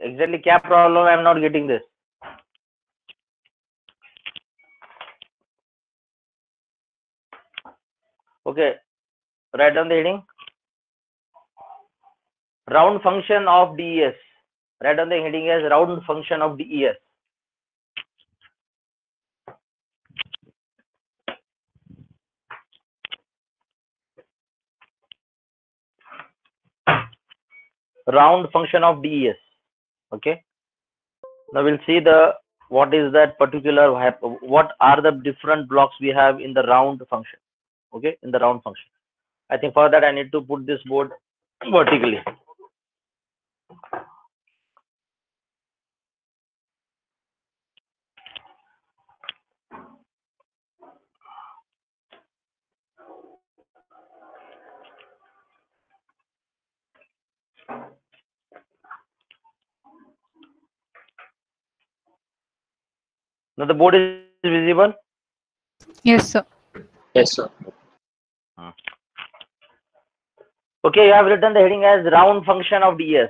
exactly क्या problem? I am not getting this. Okay, write down the heading. Round function of DES. Write down the heading as round function of DES. Round function of DES. Okay. Now we'll see the what is that particular, what are the different blocks we have in the round function. Okay, in the round function. I think for that I need to put this board vertically. Now the board is visible. Yes, sir. Yes, sir. Okay, you have written the heading as round function of DS.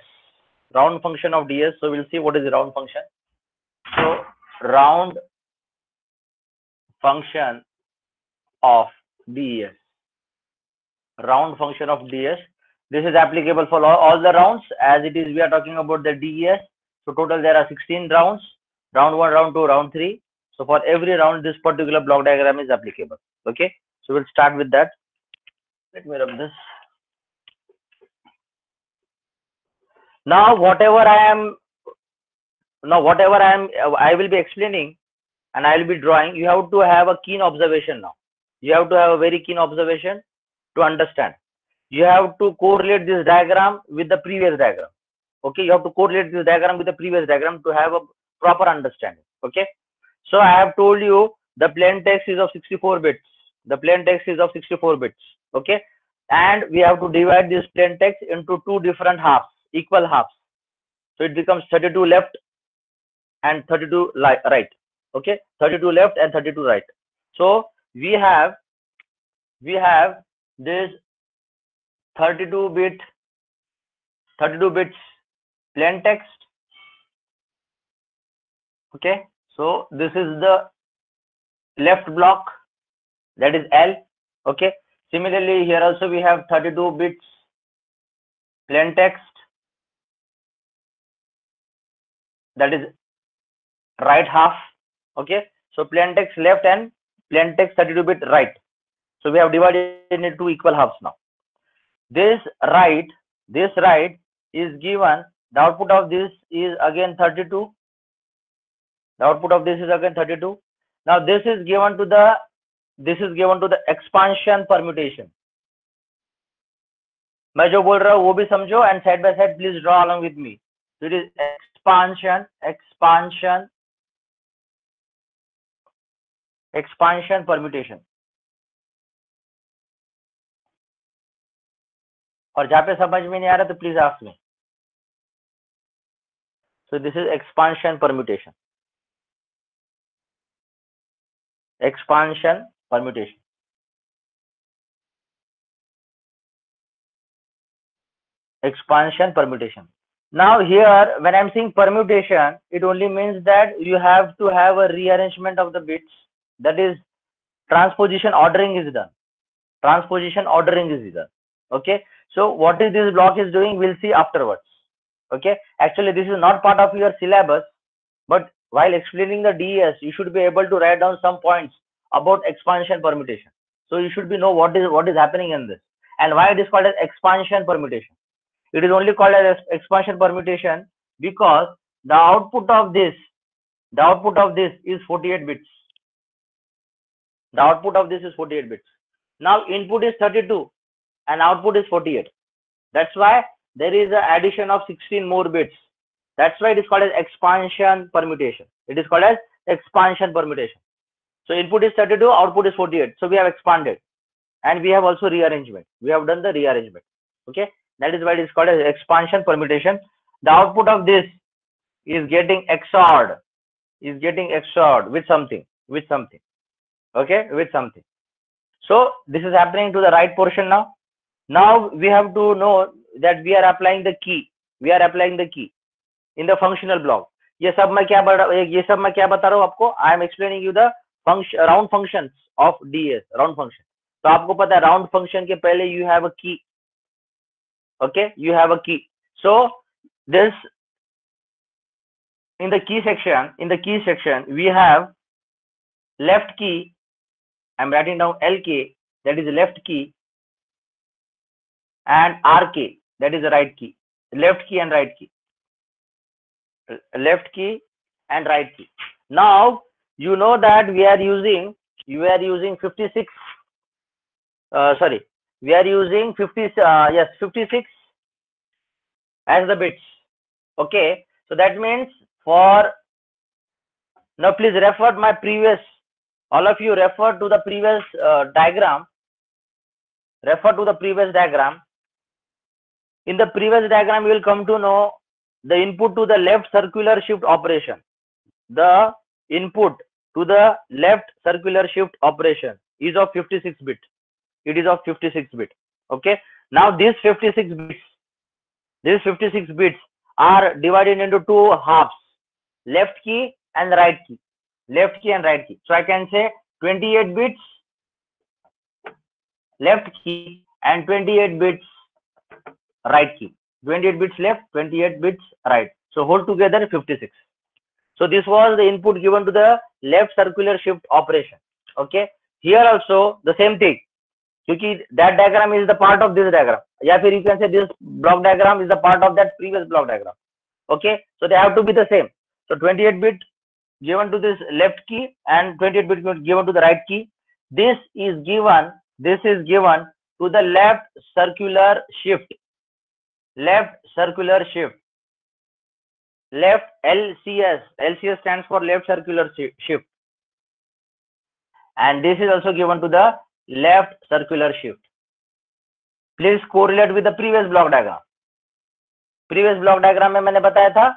Round function of DS. So we'll see what is the round function. So round function of DS. Round function of DS. This is applicable for all the rounds, as it is we are talking about the DES. So total there are 16 rounds. Round 1, round 2, round 3. So for every round this particular block diagram is applicable. Okay. So we'll start with that. Let me rub this. Now whatever I will be explaining and I will be drawing, you have to have a keen observation now. You have to have a very keen observation to understand. You have to correlate this diagram with the previous diagram. Okay, you have to correlate this diagram with the previous diagram to have a proper understanding. Okay, so I have told you the plain text is of 64 bits. The plain text is of 64 bits. Okay, and we have to divide this plain text into two different halves, equal halves. So it becomes 32 left and 32 right. Okay, 32 left and 32 right. So we have this 32 bits plain text. Okay, so this is the left block, that is L. Okay, similarly here also we have 32 bits plain text, that is right half. Okay, so plain text left and plain text 32 bit right. So we have divided into two equal halves now. This right is given, the output of this is again 32. The output of this is again 32. Now this is given to the expansion permutation. मैं जो बोल रहा हूँ वो भी समझो and side by side please draw along with me. So it is expansion permutation. और जहाँ पे समझ में नहीं आ रहा तो please ask me. So this is expansion permutation. Expansion permutation. Expansion permutation. Now here when I'm saying permutation, it only means that you have to have a rearrangement of the bits, that is transposition ordering is done. Transposition ordering is done. Okay, so what is this block is doing, we'll see afterwards. Okay, actually this is not part of your syllabus, but while explaining the DES you should be able to write down some points about expansion permutation. So you should be know what is happening in this and why it is called as expansion permutation. It is only called as expansion permutation because the output of this is 48 bits. The output of this is 48 bits. Now input is 32 and output is 48. That's why there is an addition of 16 more bits. That's why it is called as expansion permutation. It is called as expansion permutation. So input is 32, output is 48. So we have expanded and we have also rearrangement. We have done the rearrangement. Okay, that is why it is called as expansion permutation. The output of this is getting XORed with something. Okay, with something. So this is happening to the right portion now. Now we have to know that we are applying the key. in the functional block. ये सब मैं क्या बता रहा हूँ आपको? I am explaining you the round functions of DS, round function. तो आपको पता है round function के पहले you have a key. Okay, you have a key. So this in the key section we have left key. I'm writing down LK, that is left key, and RK, that is the right key. Left key and right key. Left key and right key. Now you know that we are using 56. We are using 56 as the bits. Okay, so that means for now, please refer my previous. All of you refer to the previous diagram. Refer to the previous diagram. In the previous diagram, you will come to know the input to the left circular shift operation. The input to the left circular shift operation is of 56 bit. It is of 56 bit. Okay. Now these 56 bits are divided into two halves: left key and right key. Left key and right key. So I can say 28 bits left key and 28 bits right key. 28 bits left, 28 bits right. So whole together 56. So this was the input given to the left circular shift operation. Okay. Here also the same thing. Because that diagram is the part of this diagram. Yeah, you can say this block diagram is the part of that previous block diagram. Okay. So they have to be the same. So 28 bit given to this left key and 28 bit given to the right key. This is given to the left circular shift. Left circular shift. Left LCS. LCS stands for left circular shift. And this is also given to the left circular shift. Please correlate with the previous block diagram. Previous block diagram में मैंने बताया था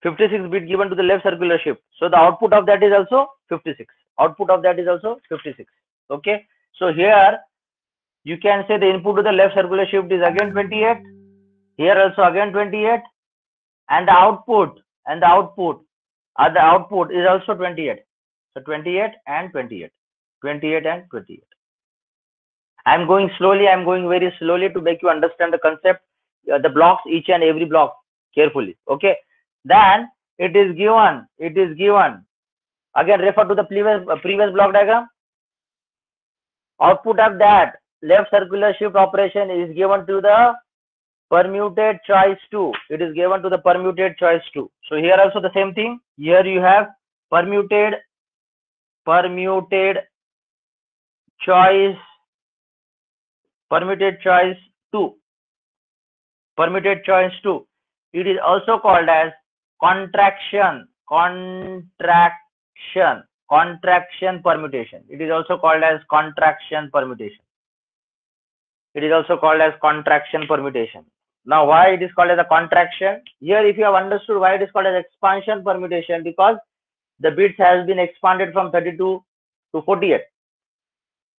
56 bit given to the left circular shift. So the output of that is also 56. Output of that is also 56. Okay. So here you can say the input to the left circular shift is again 28. Here also again 28, and the output is also 28. So 28 and 28. 28 and 28. I'm going slowly. I'm going very slowly to make you understand the concept, the blocks, each and every block carefully. Okay. Then it is given. Again, refer to the previous block diagram. Output of that left circular shift operation is given to the permuted choice 2. It is given to the permuted choice 2. So here also the same thing. Here you have permuted choice 2. Permuted choice 2. It is also called as contraction permutation. It is also called as contraction permutation. Now, why it is called as a contraction? Here, if you have understood why it is called as expansion permutation, because the bits has been expanded from 32 to 48.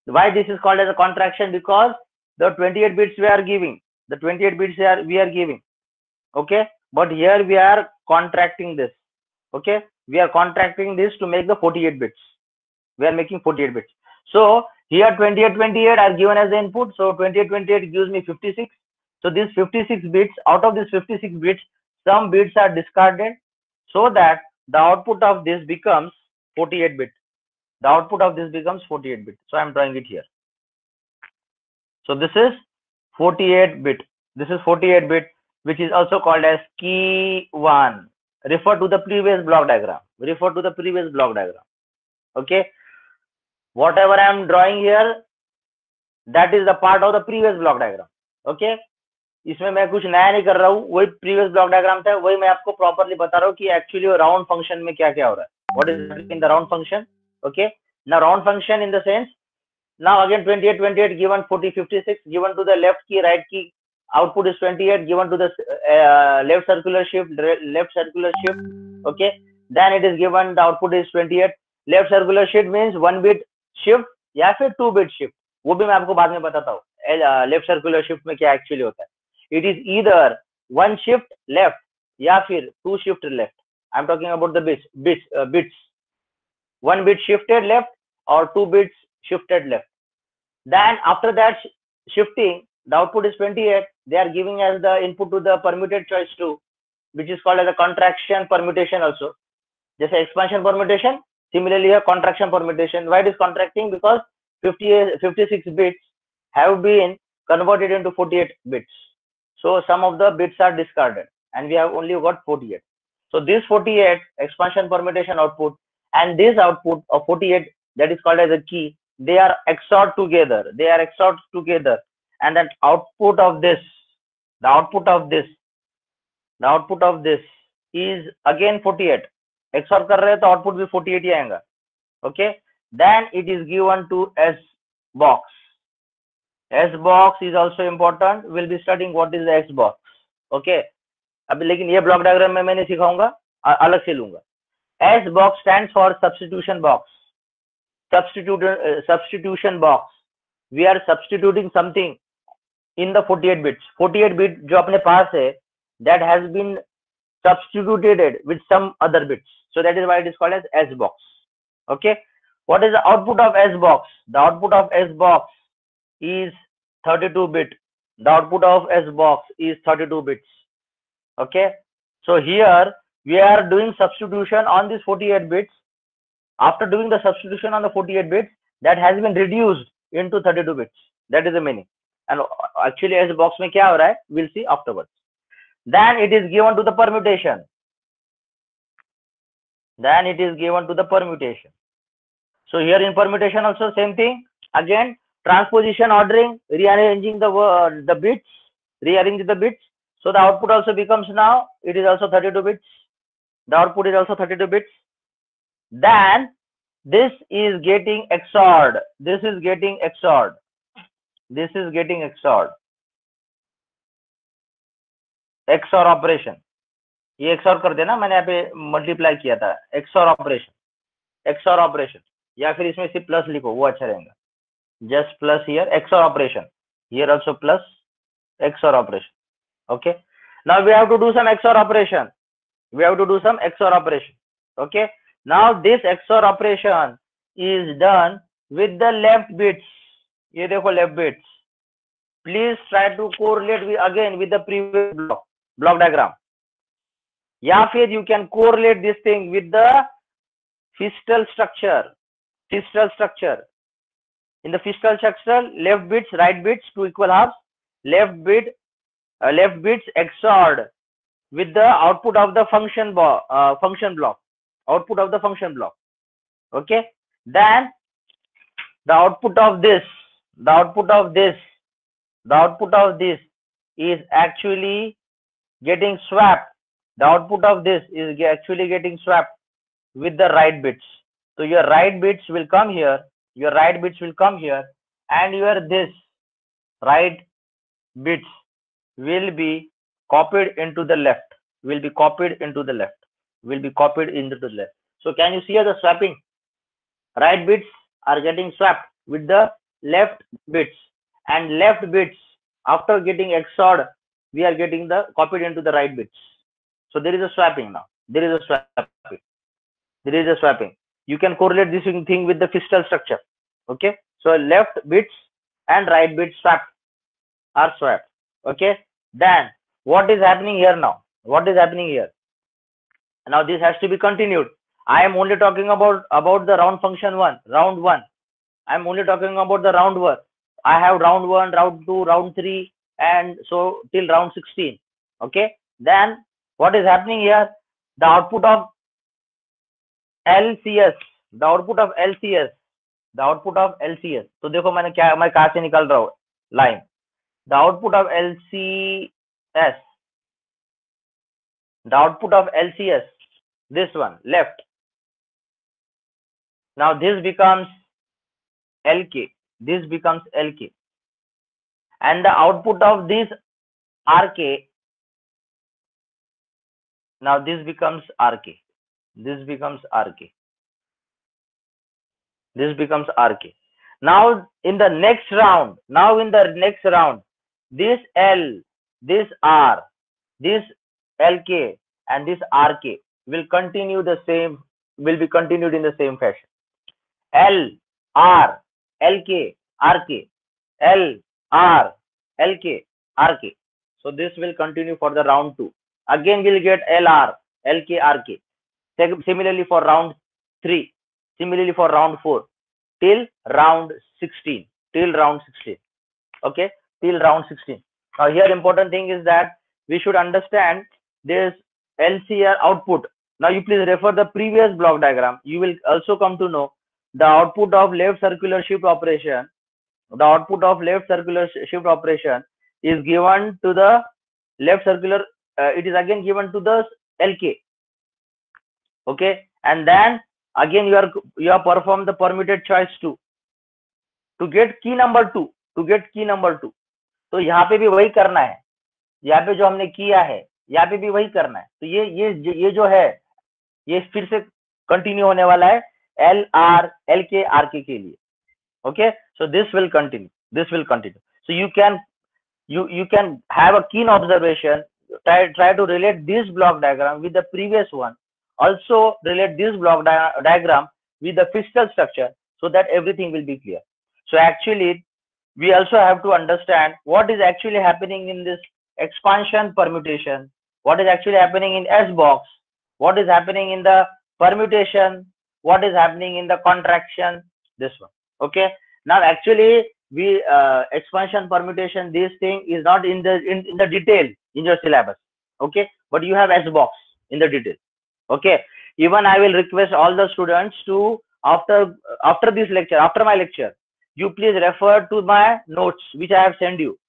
Why this is called as a contraction? Because the 28 bits we are giving. Okay, but here we are contracting this. Okay, we are contracting this to make the 48 bits. We are making 48 bits. So here 28 are given as the input. So 28 gives me 56. So these 56 bits, out of these 56 bits, some bits are discarded so that the output of this becomes 48 bit. So I'm drawing it here. So this is 48 bit. Which is also called as key 1. Refer to the previous block diagram. Okay. Whatever I am drawing here, that is the part of the previous block diagram. Okay. इसमें मैं कुछ नया नहीं कर रहा हूँ, वही previous block diagram था, वही मैं आपको प्रॉपर्ली बता रहा हूँ कि एक्चुअली राउंड फंक्शन में क्या क्या हो रहा है. What is in the round function? Okay, now round function in the sense, now again 28 given 56 given to the left key, right key, output is 28 given to the left circular shift. Okay, then it is given the output is 28. Left circular shift means 1 bit shift या फिर 2 bit shift, वो भी मैं आपको बाद में बताता हूँ लेफ्ट सर्कुलर शिफ्ट में क्या एक्चुअली होता है. It is either 1 shift left या फिर 2 shift left. I'm talking about the bits. 1 bit shifted left or 2 bits shifted left. Then after that shifting, the output is 28. They are giving us the input to the permuted choice 2, which is called as a contraction permutation also. Just expansion permutation. Similarly, a contraction permutation. Why it is contracting? Because 56 bits have been converted into 48 bits. So some of the bits are discarded, and we have only got 48. So this 48 expansion permutation output and this output of 48, that is called as a key, they are XORed together. They are XORed together, and that output of this, the output of this is again 48. XOR कर रहे हैं तो output भी 48 ही आएगा. Okay. Then it is given to S box. S box is also important. We'll be studying what is the S box. Okay. अभी लेकिन ये block diagram में मैं नहीं सिखाऊंगा, अलग से लूंगा. S box stands for substitution box. Substitution box. We are substituting something in the 48 bits. 48 bit जो अपने पास है, that has been substituted with some other bits. So that is why it is called as S box. Okay. What is the output of S box? The output of S box is 32 bit. The output of S box is 32 bits. Okay. So here we are doing substitution on these 48 bits. After doing the substitution on the 48 bits, that has been reduced into 32 bits. That is the meaning. And actually S box में क्या हो रहा है? We'll see afterwards. Then it is given to the permutation. So here in permutation also same thing. Again, transposition ordering, rearranging the bits, rearrange the bits. So the output also becomes, now it is also 32 bits. The output is also 32 bits. Then this is getting XORed. XOR operation, ये XOR कर देना, मैंने यहाँ पे multiply किया था. XOR operation, या फिर इसमें सिर्फ प्लस लिखो, वो अच्छा रहेगा. Just plus here, XOR operation, here also plus, XOR operation. Okay. Now we have to do some XOR operation. Okay. Now this XOR operation is done with the left bits. ये देखो left bits. Please try to correlate again with the previous block diagram. या फिर you can correlate this thing with the fiscal structure. In the fiscal structure, left bits, right bits, 2 equal halves. Left bits XORed with the output of the function block. Okay. Then the output of this is actually getting swapped. With the right bits. So your right bits will come here, and your this right bits will be copied into the left. So can you see the swapping? Right bits are getting swapped with the left bits, and left bits, after getting XORed, we are getting the copied into the right bits. So there is a swapping now. You can correlate this thing with the fiscal structure. Okay. So left bits and right bits are swapped. Okay. Then what is happening here now? Now this has to be continued. I am only talking about the round function round 1. I am only talking about the round 1. I have round 1, round 2, round 3, and so till round 16. Okay. Then what is happening here? The output of LCS. तो देखो मैं कहाँ से निकाल रहा हूँ line. The output of LCS, this one left. Now this becomes LK. And the output of this RK. Now this becomes RK. Now in the next round, this L, this R, this LK and this RK will continue the same, will be continued in the same fashion. L, R, LK, RK, L, R, LK, RK. So this will continue for the round 2. Again we'll get LR, LK, RK. Similarly for round 3. Similarly for round 4. Till round 16. Till round 16. Okay, till round 16. Now here important thing is that we should understand this LCR output. Now you please refer the previous block diagram. You will also come to know the output of left circular shift operation. The output of left circular shift operation is given to the left circular. It is again given to the LK. Okay, and then again you are perform the permitted choice 2 to get key number 2. To get key number 2. तो यहाँ पे भी वही करना है, यहाँ पे जो हमने किया है यहाँ पे भी वही करना है. तो ये जो है ये फिर से कंटिन्यू होने वाला है एल आर एल के आर के लिए. Okay, so this will continue. So you can have a keen observation. Try to relate this block diagram with the previous one. Also relate this block diagram with the physical structure so that everything will be clear. So actually we also have to understand what is actually happening in this expansion permutation, what is actually happening in S box, what is happening in the permutation, what is happening in the contraction, this one. Okay, now actually we expansion permutation, this thing is not in the detail in your syllabus. Okay, but you have S box in the detail. Okay, even I will request all the students to after this lecture, after my lecture, you please refer to my notes which I have sent you,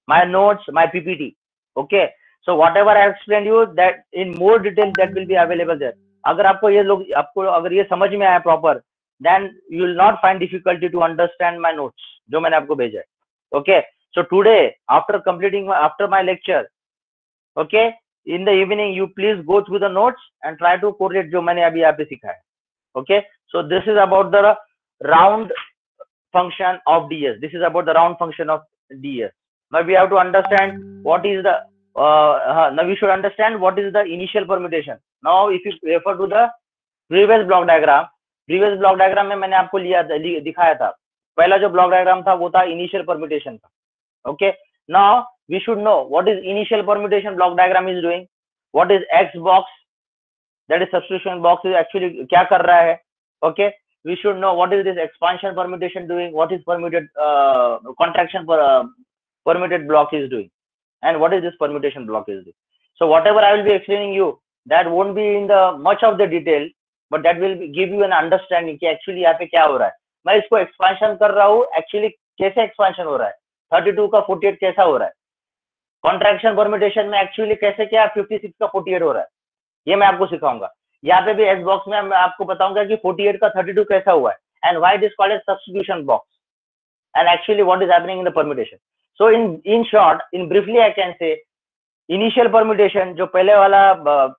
my notes, my PPT. Okay, so whatever I have explained you, that in more detail that will be available there. अगर आपको अगर ये समझ में आया proper, then you will not find difficulty to understand my notes जो मैंने आपको भेजा है. Okay, so today after my lecture, okay, in the evening you please go through the notes and try to correlate जो मैंने अभी यहाँ पे सिखाया. Okay, so this is about the round function of ds. This is about the round function of ds. Now we have to understand what is the now we should understand what is the initial permutation. Now if you refer to the previous block diagram में मैंने आपको दिखाया था. पहला जो block diagram था वो था initial permutation था. Okay, now we should know what is initial permutation block diagram is doing. What is X box, that is substitution box, is actually क्या कर रहा है. Okay, we should know what is this expansion permutation doing, what is permuted contraction permuted block is doing, and what is this permutation block is doing. So whatever I will be explaining you, that won't be in the much of the detail, but that will give you an understanding कि actually यहाँ पे क्या हो रहा है. मैं इसको expansion कर रहा हूँ, actually कैसे expansion हो रहा है, 32 का 48 कैसा हो रहा है, contraction permutation में actually कैसे क्या 56 का 48 हो रहा है, ये मैं आपको सिखाऊंगा. यहाँ पे भी S box में मैं आपको बताऊंगा कि 48 का 32 कैसा हुआ है, and why it is called as substitution box, and actually what is happening in the permutation. So in short, in briefly I can say initial permutation जो पहले वाला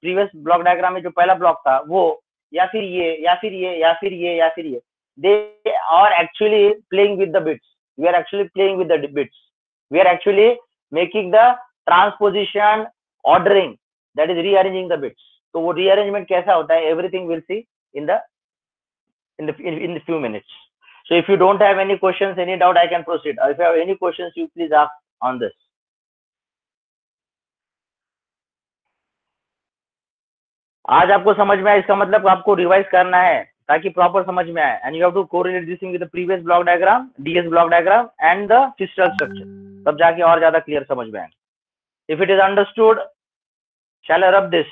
previous block diagram में जो पहला block था वो या फिर ये या फिर ये या फिर ये या फिर ये, they are actually playing with the bits. We are actually playing with the bits. We are actually making the transposition ordering, that is rearranging the bits. तो वो rearrangement कैसा होता है, everything we'll see in the few minutes. So if you don't have any questions, any doubt, I can proceed. If you have any questions, you please ask on this. आज आपको समझ में आया, इसका मतलब आपको रिवाइज करना है ताकि प्रॉपर समझ में आए. And you have to correlate this with the previous block diagram, DS block diagram and the physical structure. तब जाके और ज्यादा क्लियर समझ में आए. If it is understood, shall I rub this?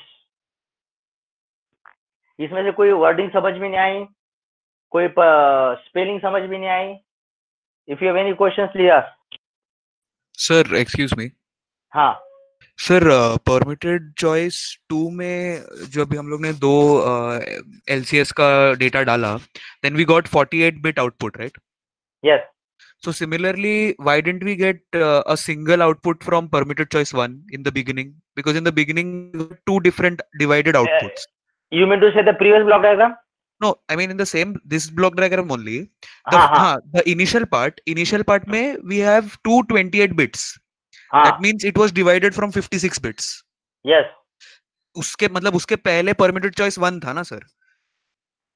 इसमें से कोई वर्डिंग समझ में नहीं आई, कोई स्पेलिंग समझ में नहीं आई. If you have any questions, please ask. Sir, excuse me. हाँ सर, परमिटेड चॉइस 2 में जो अभी हम लोग ने दो LCS का डेटा डाला, then we got 48 bit output, right? Yes. So similarly, why didn't we get a single output from permitted choice 1 in the beginning? Because in the beginning, two different divided outputs. You mean to say the previous block diagram? No, I mean in the same this block diagram only. The initial part में we have 228 bits. That means it was divided from 56 bits. Yes. उसके मतलब उसके पहले permitted choice 1 था ना sir?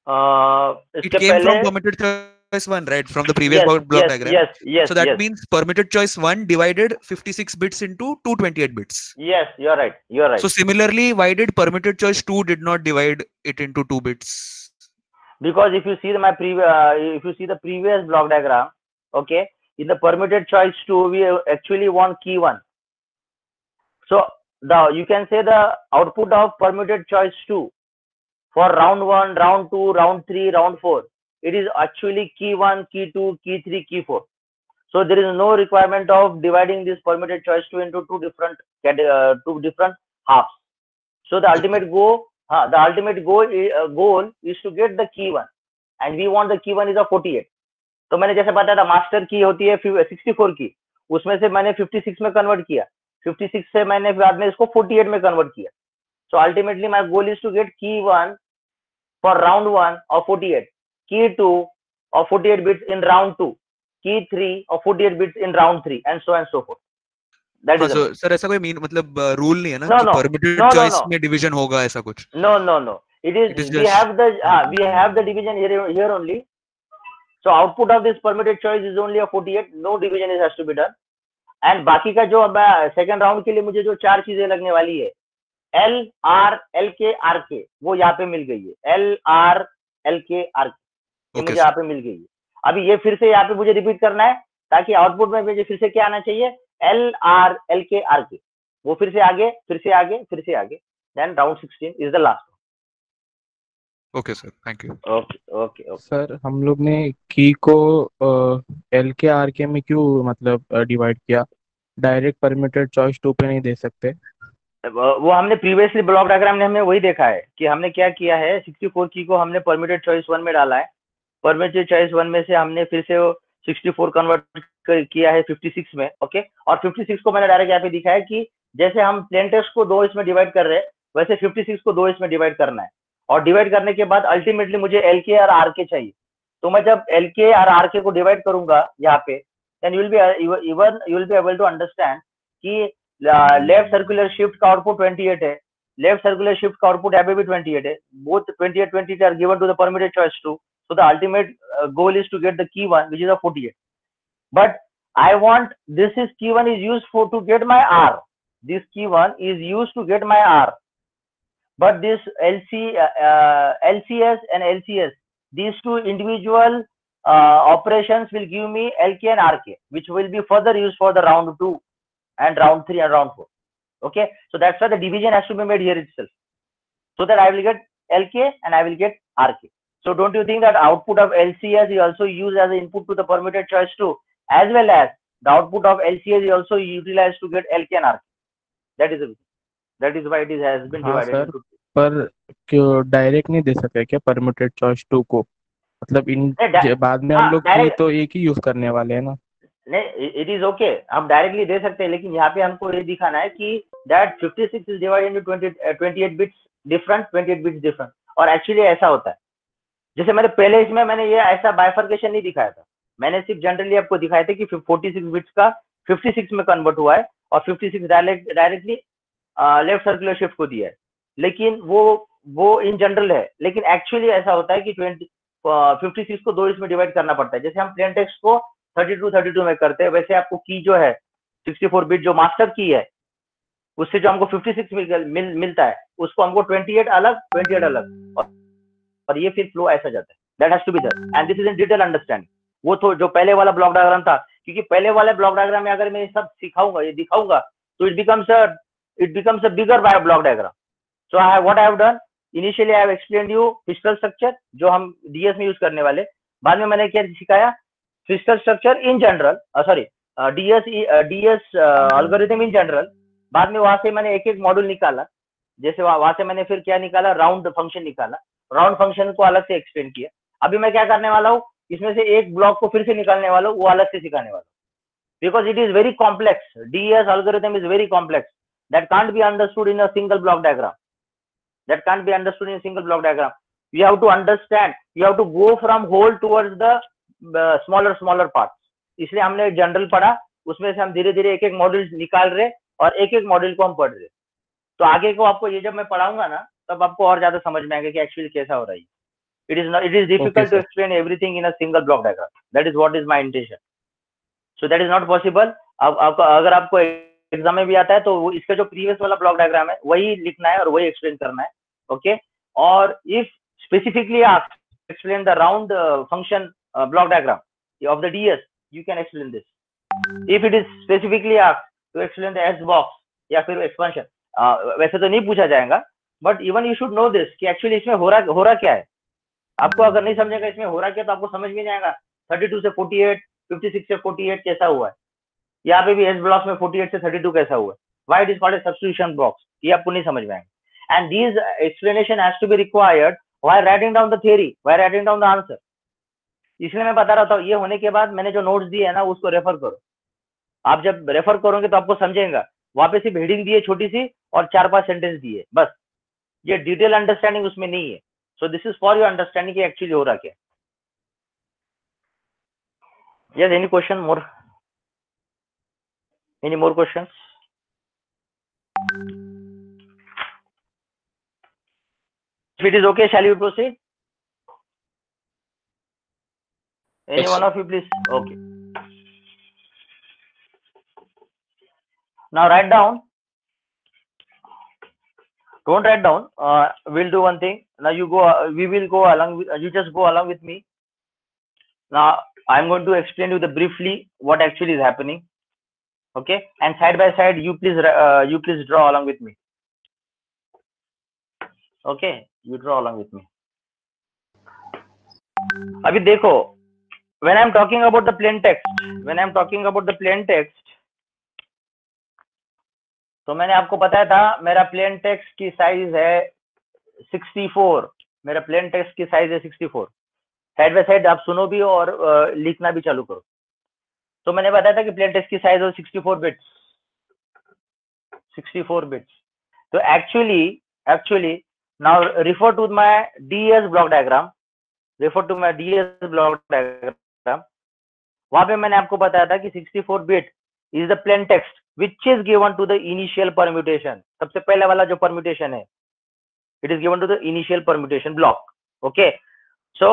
It इसके came पहले from permitted choice 1, right? From the previous yes block yes diagram. Yes yes So that yes means permitted choice 1 divided 56 bits into 228 bits. Yes, you are right, you are So right. similarly, why did permitted choice 2 did not divide it into 2 bits? Because if you see my previous if you see the previous block diagram, okay, in the permitted choice 2 we actually want key 1. So the you can say the output of permitted choice 2 for round 1, round 2, round 3, round 4, it is actually key 1, key 2, key 3, key 4. So there is no requirement of dividing this permitted choice 2 into two different halves. So the Okay. ultimate goal is to get the key 1, and we want the key 1 is a 48. तो मैंने जैसे बताया था master की होती है 64 की, उसमें से मैंने 56 में कन्वर्ट किया, 56 से मैंने बाद में इसको 48 में कन्वर्ट किया. So ultimately my goal is to get key 1 for round 1 of 48, key 2 of 48 bits in round 2, key 3 of 48 bits in round 3, and so forth. That हाँ is the main. सर ऐसा कोई मीन मतलब rule नहीं है ना No, कि no, permitted no, no, choice no, में division होगा ऐसा कुछ? no. It is It is just we have the division here only. So output of this permitted choice is only a 48. No division has to be done. And बाकी का जो अब second round के लिए मुझे जो 4 चीजें लगने वाली है, एल आर एल के आर के, वो यहाँ पे मिल गई है. एल आर एल के आर के ये ओके मुझे यहाँ सर. पे मिल गई है. अभी ये फिर से यहाँ पे मुझे रिपीट करना है ताकि आउटपुट में मुझे फिर से क्या आना चाहिए, एल आर एल के आर के, वो फिर से आगे फिर से आगे फिर से आगे. Then round 16 is the last. Okay sir, thank you. Okay okay okay. Sir हम लोग ने की को एल के आर के में क्यों मतलब डिवाइड किया? डायरेक्ट परमिटेड चॉइस 2 पे नहीं दे सकते? वो हमने प्रीवियसली ब्लॉक डायग्राम में हमने वही देखा है कि हमने क्या किया है, 64 की को हमने परमिटेड चॉइस 1 में डाला है, परमिटेड चॉइस 1 में से हमने फिर से वो 64 कन्वर्ट किया है 56 में. ओके, और 56 को मैंने डायरेक्ट यहाँ पे दिखाया कि जैसे हम प्लेन टेक्स्ट को 2 इसमें डिवाइड कर रहे हैं, वैसे 56 को 2 इसमें डिवाइड करना है. और डिवाइड करने के बाद अल्टीमेटली मुझे एल के और आर के चाहिए. तो मैं जब एल के और आर के को डिवाइड करूंगा यहाँ पे, then you will be able to understand कि लेफ्ट सर्कुलर शिफ्ट का आउटपुट 28 है, लेफ्ट सर्कुलर शिफ्ट का आउटपुट यहाँ पे भी 28 है. Both 28 are given to the permuted choice 2. So the ultimate goal is to get the key 1, which is a 48. But I want this key 1 is used for to get my R. This key 1 is used to get my R. But this LCS and LCS, these two individual operations will give me LK and RK, which will be further used for the round 2 and round 3 and round 4. Okay, so that's why the division has to be made here itself, so that I will get LK and I will get RK. So don't you think that output of LCS is also used as an input to the permitted choice 2, as well as the output of LCS is also utilized to get LK and RK? That is why it has been हाँ divided sir, into. पर क्यों direct नहीं दे सकते क्या permitted choice 2 को? मतलब इन बाद में हम लोग की तो एक ही यूज करने वाले हैं ना. नहीं, इट इज ओके, हम डायरेक्टली दे सकते हैं, लेकिन यहाँ पे हमको ये दिखाना है कि that 56 is divided into 28 bits different, 28 bits different. और एक्चुअली ऐसा होता है, जैसे मैंने पहले इसमें मैंने ये ऐसा बाइफर्केशन नहीं दिखाया था, मैंने सिर्फ जनरली आपको दिखाया था कि 46 बिट्स का 56 में कन्वर्ट हुआ है और 56 डायरेक्टली लेफ्ट सर्कुलर शिफ्ट को दिया है. लेकिन वो इन जनरल है, लेकिन एक्चुअली ऐसा होता है कि 56 को 2 इसमें डिवाइड करना पड़ता है. जैसे हम प्लेन टेक्स्ट को 32 में करते हैं, वैसे आपको की जो है 64 बिट जो मास्टर की है, उससे जो हमको 56 मिलता है, उसको हमको 28 अलग और ये फिर फ्लो ऐसा जाता है. That has to be there and this is in detail understanding. वो तो जो पहले वाला ब्लॉक डायग्राम था, क्योंकि पहले वाले ब्लॉक डायग्राम में अगर मैं ये सब सिखाऊंगा, ये दिखाऊंगा, तो it becomes a bigger block diagram. So what I have done, initially I have explained you physical structure जो हम डीएस में यूज करने वाले. बाद में मैंने क्या सिखाया, physical structure in general, sorry DS algorithm in general. बाद में वहां से मैंने एक एक मॉड्यूल निकाला, जैसे वहां से मैंने फिर क्या निकाला, राउंड फंक्शन निकाला, राउंड फंक्शन को अलग से एक्सप्लेन किया. अभी मैं क्या करने वाला हूँ, इसमें से एक ब्लॉक को फिर से निकालने वाला हूँ, वो अलग से सिखाने वाला हूँ, because it is very complex. DS algorithm is very complex, that can't be understood in a single block diagram. You have to understand, you have to go from whole towards the smaller parts. इसलिए हमने general पढ़ा, उसमें से हम धीरे धीरे एक एक मॉड्यूल निकाल रहे और एक एक मॉड्यूल को हम पढ़ रहे. तो आगे को आपको ये जब मैं पढ़ाऊंगा ना तब आपको और ज्यादा समझ में आएगा कि एक्चुअली कैसा हो रहा है. It is difficult to sir. explain everything in a single block diagram. That is what is my intention. So that is not possible. अब आपको अगर आपको एग्जाम में भी आता है तो इसका जो प्रीवियस वाला ब्लॉक डायग्राम है वही लिखना है और वही एक्सप्लेन करना है. ओके. और इफ स्पेसिफिकली आप explain the round function block diagram of the DS, you can explain this. If it is specifically asked to explain the S box या फिर expansion, वैसे तो नहीं पूछा जाएगा, but even you should know this कि actually इसमें हो रहा क्या है. आपको अगर नहीं समझेगा इसमें हो रहा क्या तो आपको समझ में नहीं आएगा 32 से 48, 56 से 48 कैसा हुआ है. यहाँ पे भी एस ब्लॉक में 48 से 32 कैसा हुआ है. Why it is called a substitution box, ये आपको नहीं समझ में आएगा. And this explanation has to be required while writing down the theory, while writing down the answer. इसलिए मैं बता रहा था ये होने के बाद मैंने जो नोट्स दिए है ना उसको रेफर करो. आप जब रेफर करोगे तो आपको समझेगा. वहां पे सिर्फ हेडिंग दी है छोटी सी और 4-5 सेंटेंस दिए बस. ये डिटेल अंडरस्टैंडिंग उसमें नहीं है. So this is for your understanding कि actually हो रहा क्या. Yes, any question more? Any more questions? If it is okay, shall we proceed? Any Yes, one sir. of you, please. Okay. Now write down. Don't write down. We'll do one thing. Now you go. We will go along. You just go along with me. Now I'm going to explain you the briefly what actually is happening. Okay. And side by side, you please draw along with me. Okay. You draw along with me. अभी देखो. When I'm talking about the plain text, तो मैंने आपको बताया था मेरा plain text की size है 64. मेरा प्लेन टेक्स्ट की साइज है 64. साइड बाय साइड आप सुनो भी और लिखना भी चालू करो. तो मैंने बताया था कि प्लेन टेक्स्ट की साइज हो 64 बिट्स. तो actually now refer to my DS block diagram. वहां पे मैंने आपको बताया था कि 64 bit is the plain text which is given to the initial permutation. सबसे पहले वाला जो permutation है, it is given to the initial permutation block. Okay. So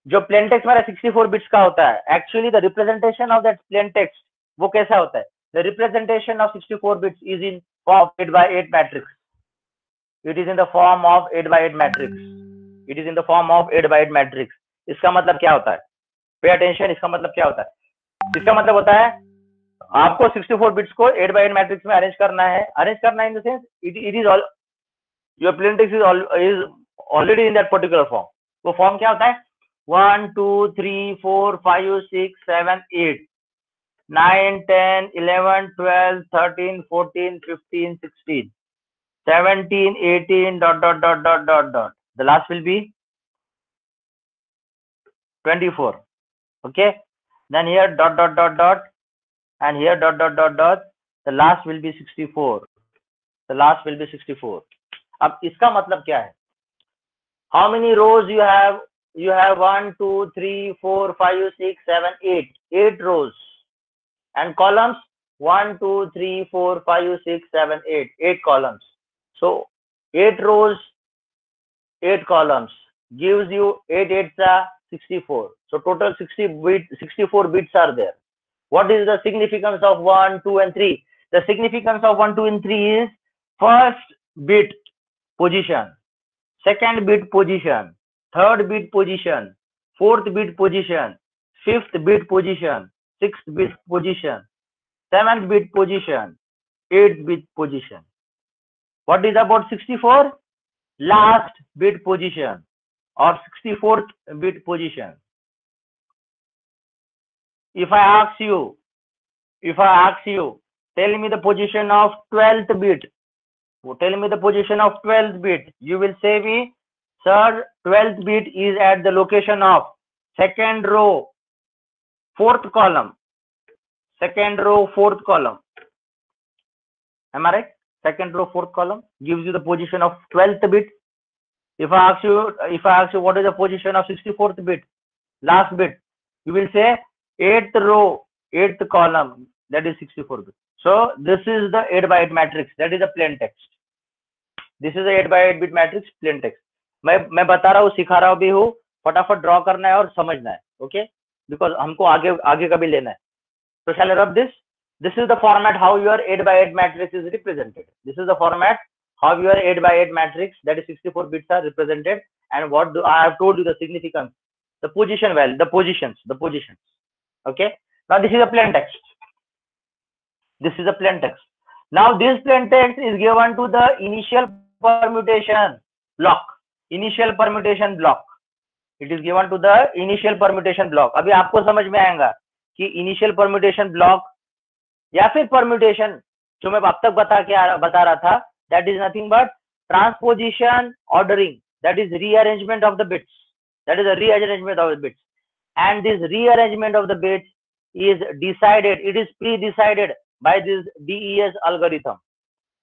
जो plain text हमारा 64 bits का होता है, actually the representation of that plain text वो कैसा होता है? The representation of 64 bits is in form of 8x8 matrix. It is in the form of 8x8 matrix. इसका मतलब क्या होता है? Pay attention. इसका मतलब क्या होता है? इसका मतलब होता है आपको 64 बिट्स को 8x8 मैट्रिक्स में अरेंज करना है in the sense it is all your plain text is already in that particular form. वो फॉर्म क्या होता है? 1 2 3 4 5 6 7 8 9 10 11 12 13 14 15 16 17 18 ... The last will be 24. Okay. Then here ... and here ... the last will be 64. अब इसका मतलब क्या है? How many rows you have? You have 1 2 3 4 5 6 7 8 rows. And columns 1 2 3 4 5 6 7 8 columns. So 8 rows, 8 columns gives you 8 8s 64. So total 64 bits are there. What is the significance of 1, 2, and 3? The significance of 1, 2, and 3 is first bit position, second bit position, third bit position, fourth bit position, fifth bit position, sixth bit position, seventh bit position, eighth bit position. What is about 64? Last bit position or 64th bit position. If I ask you, tell me the position of 12th bit. Tell me the position of 12th bit. You will say me, sir, 12th bit is at the location of second row, fourth column. Second row, fourth column. Am I right? Second row, fourth column gives you the position of 12th bit. If I ask you what is the position of 64th bit, last bit, you will say 8th row, 8th column, that is 64 bit. So this is the 8x8 matrix, that is the plain text. This is 8x8 bit matrix plain text. मैं बता रहा हूँ, सिखा रहा भी हूँ, फटाफट draw करना है और समझना है, ओके, बिकॉज हमको आगे का भी लेना है। So shall I rub this? This is the format how your 8x8 matrix is represented. This is the format how your 8x8 matrix, that is 64 bits, are represented. And what do I have told you the significance, the position value, the positions. Okay. Now this is a plain text. This is a plain text. Now this plain text is given to the initial permutation block. Initial permutation block. It is given to the initial permutation block. अभी आपको समझ में आएगा कि initial permutation block या फिर permutation जो मैं अब तक बता रहा था, that is nothing but transposition ordering, that is rearrangement of the bits, that is a rearrangement of the bits, and this rearrangement of the bits is decided, it is pre-decided by this DES algorithm.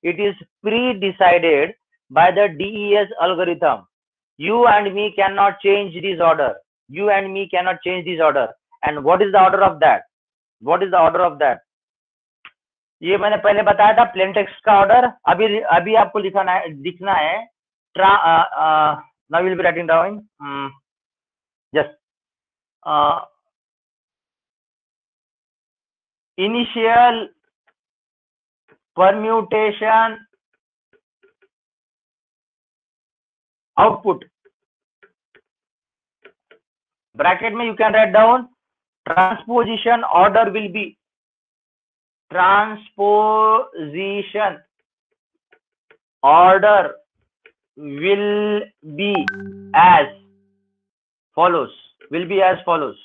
It is pre-decided by the DES algorithm. You and me cannot change this order. You and me cannot change this order. And what is the order of that? What is the order of that? ये मैंने पहले बताया था plain text का order. अभी आपको लिखना है now we'll be writing down just initial permutation output, bracket में you can write down transposition order will be, transposition order will be as follows, will be as follows.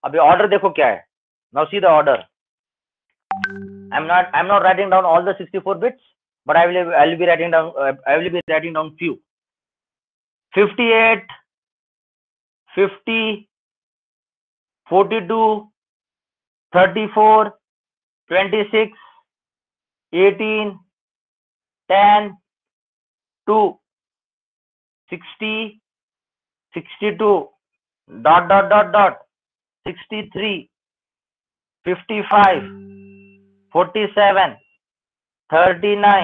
अभी order देखो क्या है. Now see the order. I'm not writing down all the 64 bits, but I will be writing down few. 58, 50, 42, 34, 26, 18, 10, 2, 60, 62, ... 63, 55, 47, 39,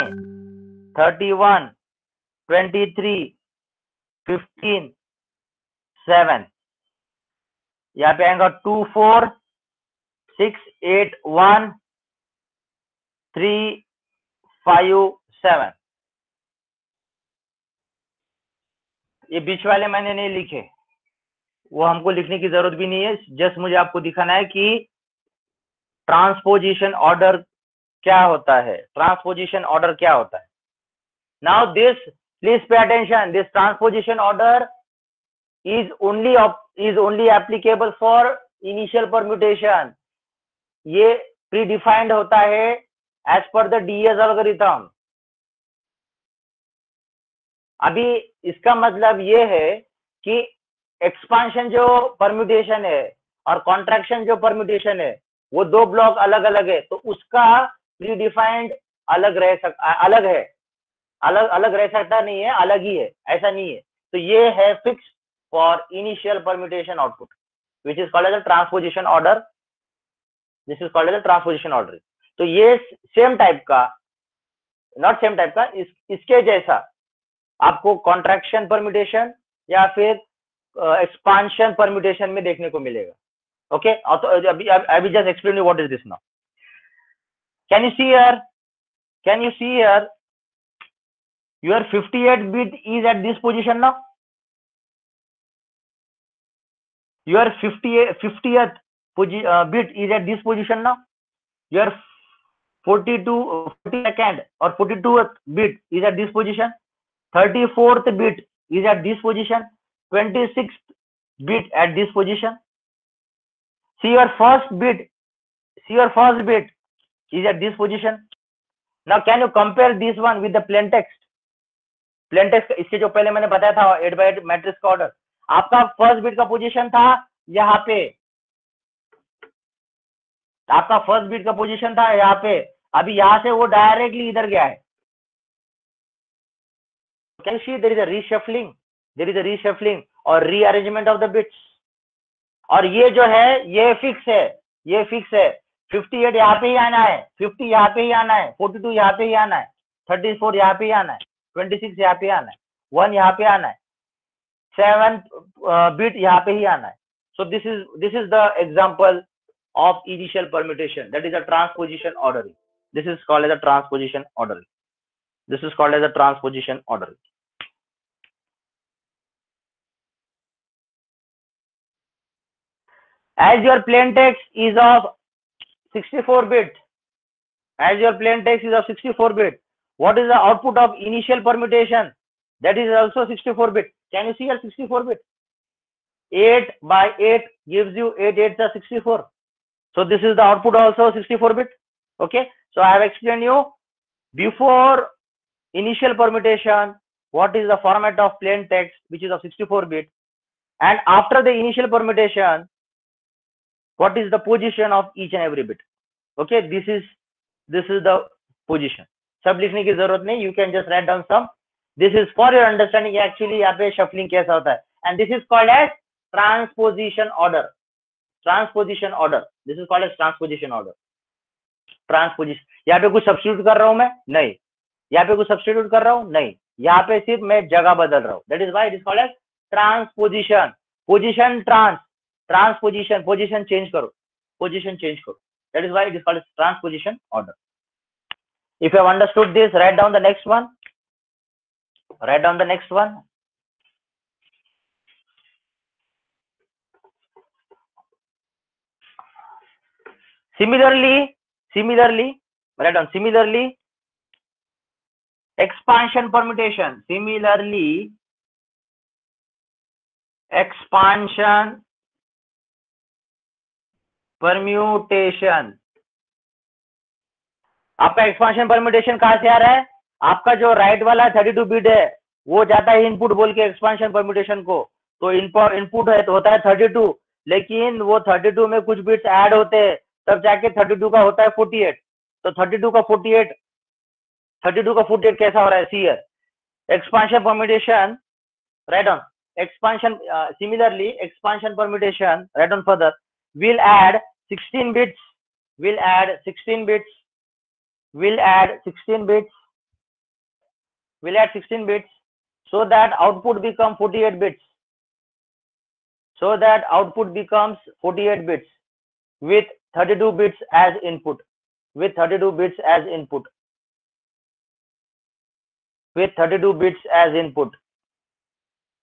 31, 23, 15, 7. यहाँ पे आएगा 2, 4, 6, 8, 1, 3, 5, 7. ये बीच वाले मैंने नहीं लिखे, वो हमको लिखने की जरूरत भी नहीं है, जस्ट मुझे आपको दिखाना है कि ट्रांसपोजिशन ऑर्डर क्या होता है. ट्रांसपोजिशन ऑर्डर क्या होता है. Now this, please pay attention, this transposition order is only applicable for initial permutation. ये predefined होता है as per the DES algorithm. अभी इसका मतलब ये है कि एक्सपांशन जो परम्यूटेशन है और कॉन्ट्रैक्शन जो परम्यूटेशन है वो दो ब्लॉक अलग अलग है, तो उसका प्रीडिफाइंड अलग रह सकता नहीं है, अलग ही है, ऐसा नहीं है. तो ये है fix for initial permutation output, which is called as a transposition order. This is called as a transposition order. तो ये सेम टाइप का, नॉट सेम टाइप का, इसके जैसा आपको कॉन्ट्रैक्शन परम्यूटेशन या फिर एक्सपांशन परम्यूटेशन में देखने को मिलेगा. ओके, तो अभी just explain you what is this now. Can you see here your 58 bit is at this position now. Your 50th bit is at this position now. Your 42nd or 42th bit is at this position. 34th bit is at this position. 26th bit at this position. See your first bit is at this position. Now can you compare this one with the plain text? Plain text, इसके जो पहले मैंने बताया था 8x8 matrix का order, आपका first bit का position था यहाँ पे, आपका फर्स्ट बिट का पोजीशन था यहाँ पे, अभी यहाँ से वो डायरेक्टली इधर गया है. Can see there is a reshuffling और रीअरेंजमेंट ऑफ द बिट्स. और ये जो है ये फिक्स है. 58 यहाँ पे ही आना है, 50 यहाँ पे ही आना है, 42 यहाँ पे ही आना है. 34 यहाँ पे ही आना है, 26 यहाँ पे आना है, 1 यहाँ पे आना है, 7 bit यहाँ पे ही आना है. So this is the example of initial permutation, that is a transposition ordering. This is called as a transposition ordering. This is called as a transposition ordering. As your plain text is of 64 bit, as your plain text is of 64 bit, what is the output of initial permutation? That is also 64 bit. Can you see here 64 bit? 8 by 8 gives you 8 8s are 64. So this is the output also 64 bit. Okay. So I have explained you before initial permutation what is the format of plain text which is of 64 bit, and after the initial permutation what is the position of each and every bit. Okay, this is the position. सब लिखने की जरूरत नहीं, you can just write down some. This is for your understanding actually यहाँ पे shuffling कैसा होता है, and this is called as transposition order. Transposition order. This is called as transposition order. Transposition. यहाँ पे कुछ substitute कर रहा हूँ मैं? नहीं. यहाँ पे कुछ substitute कर रहा हूँ? नहीं. यहाँ पे सिर्फ मैं जगह बदल रहा हूँ. That is why it is called as transposition. Position transposition. Position change करो. Position change करो. That is why it is called as transposition order. If you have understood this, write down the next one. Write down the next one. Similarly, write down. Similarly, expansion permutation. Similarly, expansion permutation. आपका expansion permutation कहां से आ रहा है? आपका जो right वाला 32 bit है वो जाता है इनपुट बोल के एक्सपांशन परम्यूटेशन को, तो इनपुट है तो होता है 32, लेकिन वो 32 में कुछ बिट्स ऐड होते हैं तब जाके 32 का होता है 48. तो 32 का 48 कैसा हो रहा है? See here expansion permutation. Write down expansion. Similarly, expansion permutation, write down further, will add 16 bits, will add 16 bits, will add 16 bits, will add 16 bits, so that output become 48 bits, so that output becomes 48 bits with 32 bits as input, with 32 bits as input, with 32 bits as input.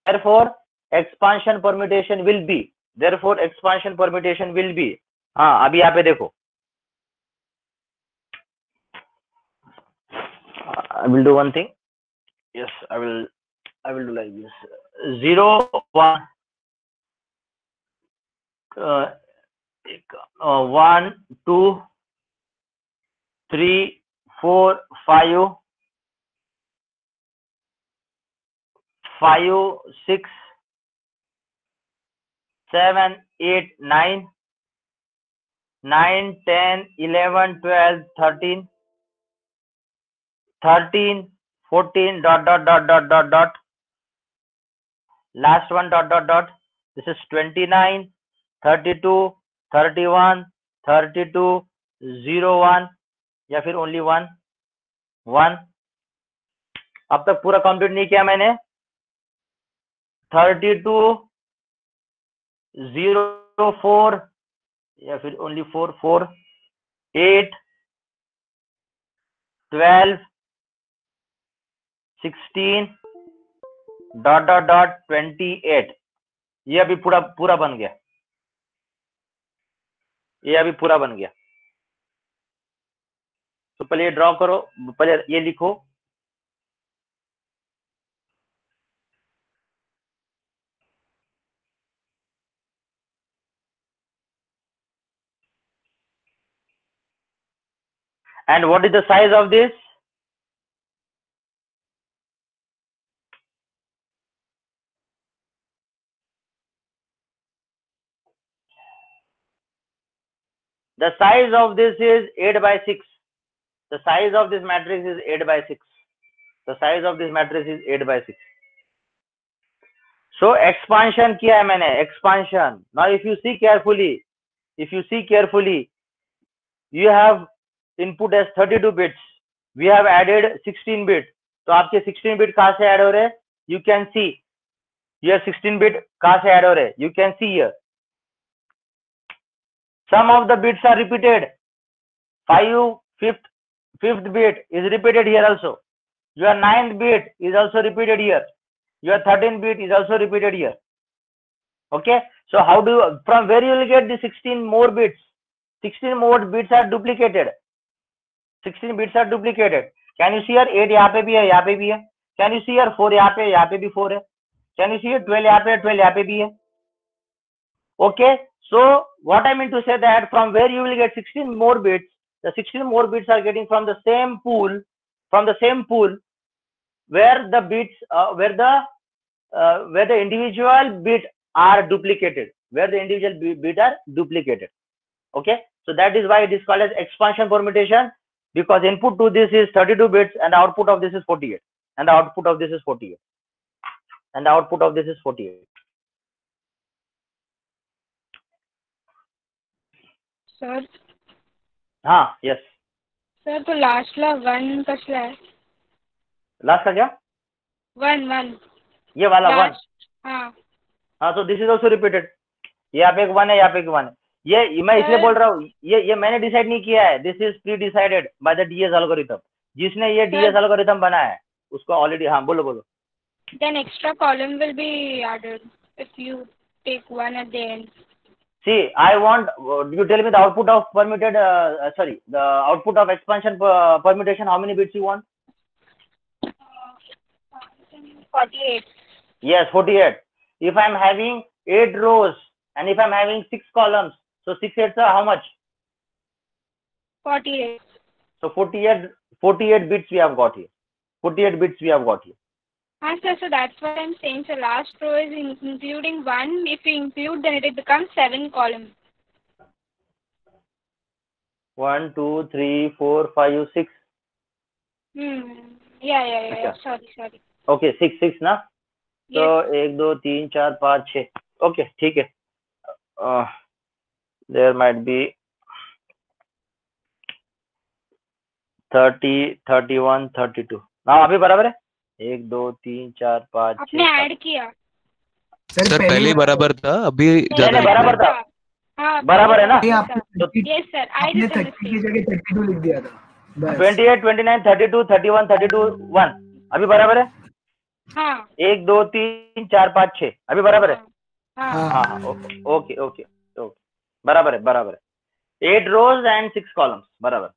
Therefore expansion permutation will be, therefore expansion permutation will be, हाँ अभी यहाँ पे देखो, I will do one thing. Yes, I will do like this. 0 1 1 2 3 4 5 5 6 7 8 9 9 10 11 12 13 13 14 dot dot dot dot dot dot, last one dot dot dot. This is 29 32 31 32 01 या फिर only 1 1. अब तक पूरा कंप्लीट नहीं किया मैंने. 32 04 या फिर only 4 4 8 12 16 डॉट डॉट डॉट 28. ये अभी पूरा बन गया, ये अभी पूरा बन गया. तो पहले ये ड्रॉ करो, पहले ये लिखो. And what is the size of this? The size of this is 8 by 6. The size of this matrix is 8 by 6. The size of this matrix is 8 by 6. So expansion किया है मैंने, expansion. Now if you see carefully, you have input as 32 bits. We have added 16 bit, तो आपके 16 bit कहाँ से add हो रहे हैं? You can see here 16 bit कहाँ से ऐड हो रहे हैं? You can see here some of the bits are repeated. 5 fifth bit is repeated here also. Your 9th bit is also repeated here. Your 13th bit is also repeated here. Okay, so how do you, from where you will get the 16 more bits? 16 more bits are duplicated. 16 bits are duplicated. Can you see here 8 यहाँ पे भी है, यहाँ पे भी है. Can you see here 4 यहाँ पे भी 4 है. Can you see here 12 यहाँ पे, 12 यहाँ पे भी है. Okay, so what I mean to say that from where you will get 16 more bits, the 16 more bits are getting from the same pool, where the bits, where the individual bit are duplicated, Okay, so that is why it is called as expansion permutation, because input to this is 32 bits and the output of this is 48, and the output of this is 48, and the output of this is 48. Sir हाँ, yes. Sir तो लास्टला 1 कसला आहे? Last का क्या? 1 ये वाला 1. हाँ हाँ, तो दिस इज ऑल्सो रिपीटेड. यहाँ पे एक 1 है, यहाँ पे एक 1 है. ये मैं इसलिए बोल रहा हूँ, ये मैंने डिसाइड नहीं किया है. This is pre decided by the DS algorithm. जिसने ये डीएस एल्गोरिथम बनाया है उसको ऑलरेडी. हाँ, बोलो. Then extra column will be added if you take 1 at the end. See, I want you tell me the output of permuted, the output of expansion permutation. How many bits you want? 48. Yes, 48. If I'm having 8 rows and if I'm having 6 columns, so 6 8s are how much? 48. So 48 bits we have got here. 48 bits we have got here. Sir, so that's what I'm saying. So last row is including 1. If you include, then it becomes 7 columns. 1 2 3 4 5 6. Yeah. Sorry. Okay, 6 ना. Yes. So 1 2 3 4 5 6. Okay, ठीक है. There might be 30 31 32. now अभी बराबर है. 1 2 3 4 5 6. आपने add किया sir पहले बराबर था, अभी ज्यादा बराबर था. हाँ बराबर है ना. Yes sir. आपने 30 की जगह 32 लिख दिया था. 28 29 32 31 32 1. अभी बराबर है. हाँ 1 2 3 4 5 6. अभी बराबर है. हाँ ओके. बराबर है. 8 rows and 6 columns. बराबर.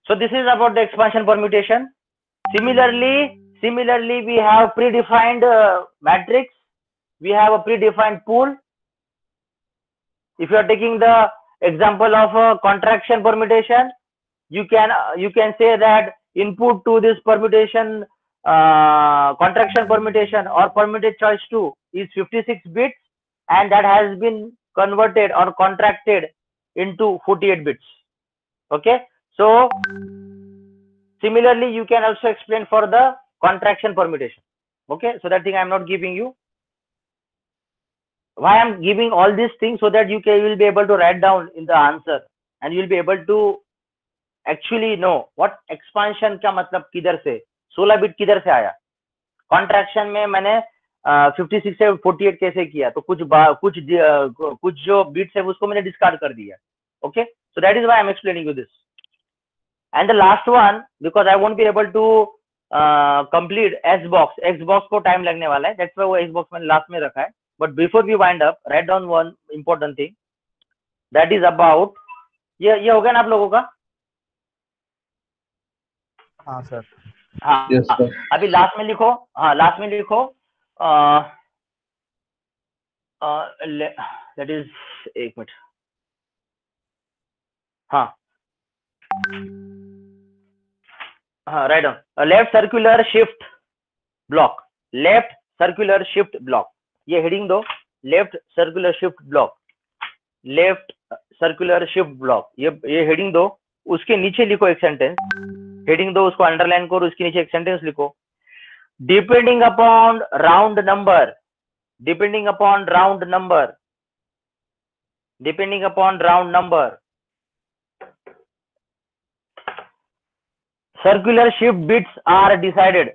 So this is about the expansion permutation. Similarly, we have predefined matrix. We have a predefined pool. If you are taking the example of a contraction permutation, you can say that input to this permutation, contraction permutation or permuted choice 2 is 56 bits, and that has been converted or contracted into 48 bits. Okay, so similarly you can also explain for the contraction permutation. Okay, so that thing I am not giving you. Why I am giving all these things? So that you will be able to write down in the answer, and you will be able to actually know what expansion का मतलब किधर से 16 bit किधर से आया. Contraction में मैंने 56 से 48 कैसे किया, तो कुछ जो बिट्स है उसको मैंने डिस्कार्ड कर दिया. Okay, so that is why I am explaining you this. And the last one, because I won't be able to complete x box को टाइम लगने वाला है, दैट्स व्हाई वो एक्स बॉक्स मैंने लास्ट में रखा है. But before we wind up, write down one important thing, that is about, ये हो गया ना आप लोगों का. हाँ सर. हाँ, Yes, sir. अभी लास्ट में लिखो. हाँ, लास्ट में लिखो. दैट इज, एक मिनट. हाँ, write down. Left circular shift block. ये हेडिंग दो. Left circular shift block. ये हेडिंग दो. उसके नीचे लिखो एक सेंटेंस. हेडिंग दो, उसको अंडरलाइन करो, उसके नीचे एक सेंटेंस लिखो. Depending upon round number, circular shift bits are decided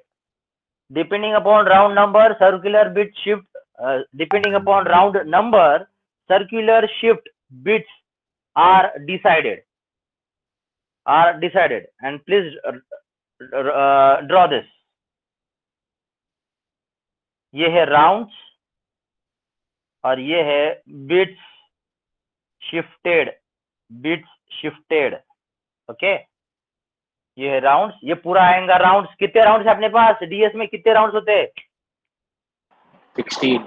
depending upon round number. Circular bit shift depending upon round number, circular shift bits are decided. And please draw this. ये है rounds और ये है bits shifted. Okay, ये है rounds, ये पूरा आएगा राउंड्स. कितने राउंड्स है अपने पास डीएस में? कितने राउंड्स होते हैं? 16.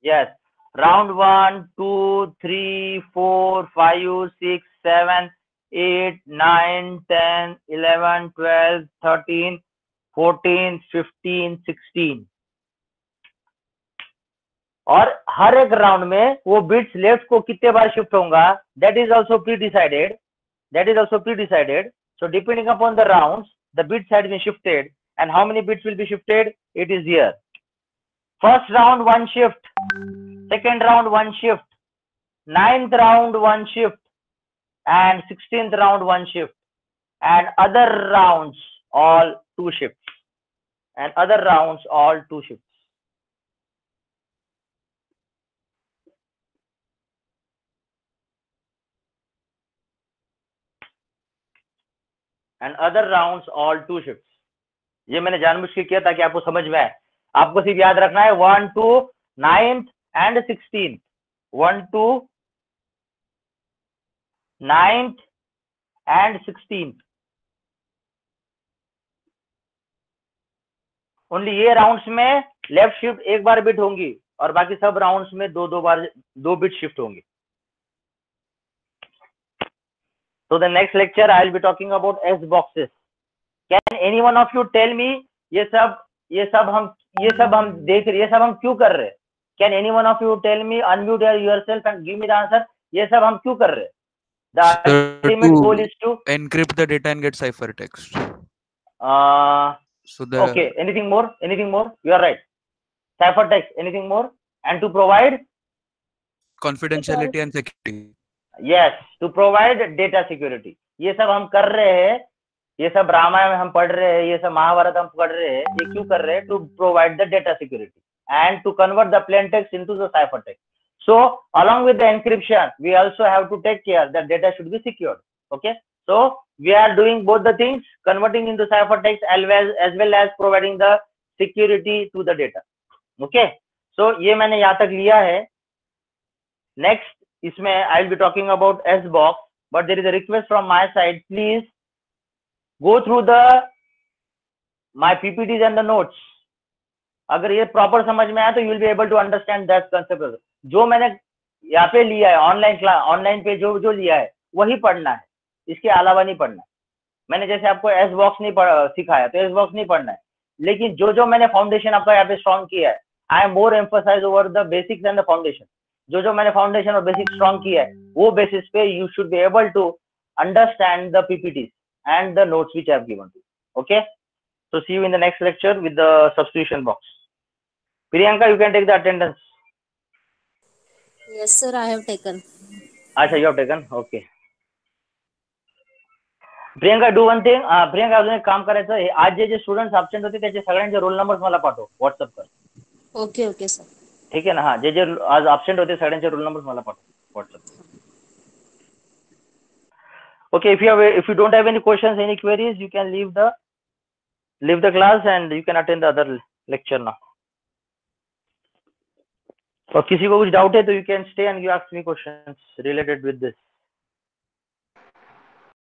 Yes. Round 1, 2, 3, 4, 5, 6, 7, 8, 9, 10, 11, 12, 13, 14, 15, 16. और हर एक राउंड में वो बिट्स लेफ्ट को कितने बार शिफ्ट होगा, that is also pre-decided. So depending upon the rounds, the bits had been shifted, and how many bits will be shifted? It is here. First round 1 shift, second round 1 shift, 9th round 1 shift, and 16th round 1 shift, and other rounds all 2 shifts. ये मैंने जानबूझ के किया ताकि आपको समझ में आए. आपको सिर्फ याद रखना है 1 to 9th and 16th. 1 to 9th and 16th. Only ये राउंड्स में लेफ्ट शिफ्ट एक बार बिट होंगी और बाकी सब राउंड्स में दो बिट शिफ्ट होंगी. So the next lecture I will be talking about S boxes. Can any one of you tell me ये सब हम देख रहे, ये सब हम क्यों कर रहे हैं? Can any one of you tell me, unmute yourself and give me the answer. ये सब हम क्यों कर रहे हैं? The ultimate goal is to encrypt the data and get ciphertext. Okay, anything more? You are right. Ciphertext, anything more? And to provide confidentiality and security. Yes, to provide data security. ये सब हम कर रहे हैं, ये सब रामायण में हम पढ़ रहे हैं, ये सब महाभारत हम पढ़ रहे हैं. ये क्यों कर रहे हैं? To provide the data security and to convert the plain text into the ciphertext. So along with the encryption, we also have to take care that data should be secured. Okay, so we are doing both the things, converting into ciphertext as well as providing the security to the data. Okay, so ये मैंने यहाँ तक लिया है. Next इसमें I will be talking about S box, but there is a request from my side. Please go through my PPTs and the notes. अगर ये proper समझ में आया तो you will be able to understand that concept. जो मैंने यहाँ पे लिया है ऑनलाइन पे जो लिया है वही पढ़ना है, इसके अलावा नहीं पढ़ना है. मैंने जैसे आपको एस बॉक्स नहीं सिखाया तो एस बॉक्स नहीं पढ़ना है, लेकिन जो मैंने फाउंडेशन आपका यहाँ पे स्ट्रॉन्ग किया है, I am more emphasise over the basics and the foundation. जो मैंने फाउंडेशन और बेसिक स्ट्रॉन्ग किया है वो बेसिस पे you should be able to understand the PPTs and the notes which I have given to you. Okay, so see you in the next lecture with the substitution box. Priyanka, you can take the attendance. Yes sir, I have taken. Acha, you have taken. Okay. Priyanka, do one thing. Priyanka, अजून एक काम करायचं आहे. आज जे students absent होते त्याचे सगळ्यांचे roll numbers मला पाठव व्हॉट्सअप कर. Okay sir. ठीक आहे ना? हा, जे आज ॲब्सेंट होते सगळ्यांचे रोल नंबर्स मला पाठव WhatsApp. Okay, if you don't have any questions, any queries, you can leave the class and you can attend the other lecture now. और किसी को कुछ डाउट है तो you can stay and you ask me questions related with this.